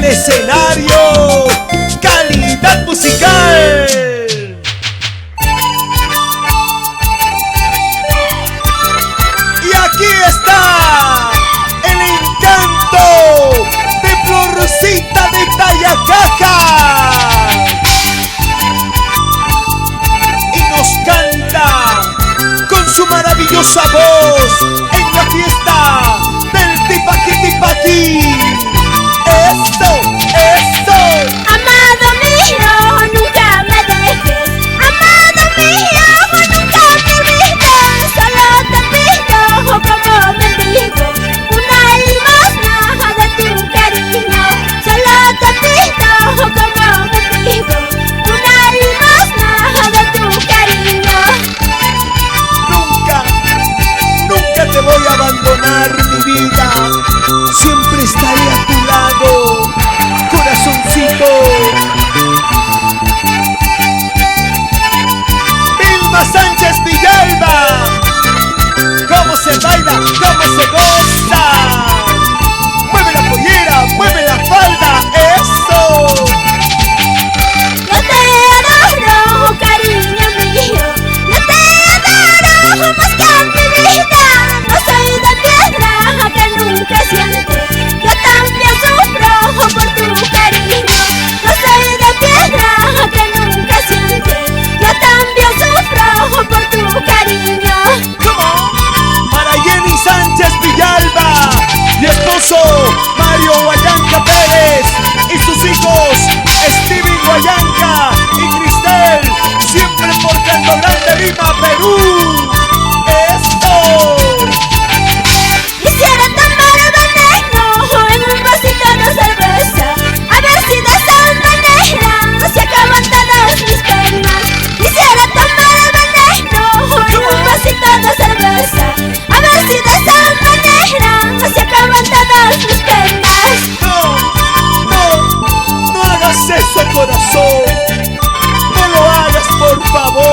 escenario, calidad musical. Y aquí está el encanto de Florcita de Tayacaja. Y nos canta con su maravillosa voz en la fiesta del Tipaqui Tipaqui. ¡Eso! ¡Eso! Amado mío, nunca me dejes. Amado mío, nunca me olvides. Solo te pido como mendigo una limosna de tu cariño. Solo te pido como mendigo una limosna de tu cariño. Nunca, nunca te voy a abandonar, mi vida. Siempre estaré a tu lado, corazoncito. Vilma Sánchez Villalba. ¿Cómo se baila? ¿Cómo se goza? Mueve la pollera, mueve la falda. ¡Eso! Yo te adoro, cariño mío. Yo te adoro más que mi vida. No soy de piedra que nunca siente. Yo también sufro por tu cariño. No soy de piedra que nunca siente. Yo también sufro por tu cariño. Marayeni Sánchez Villalba y esposo Mario Guayanca Pérez y sus hijos Steven Guayanca y Cristel, siempre por Canto Grande, Lima, Perú. ¡Esto! Quisiera tomar veneno en un vasito de cerveza, a ver si de esa manera se acaban todas mis penas. Quisiera tomar veneno en un vasito de cerveza, a ver si de esa manera se acaban todas mis penas. No hagas eso, corazón. No lo hagas, por favor.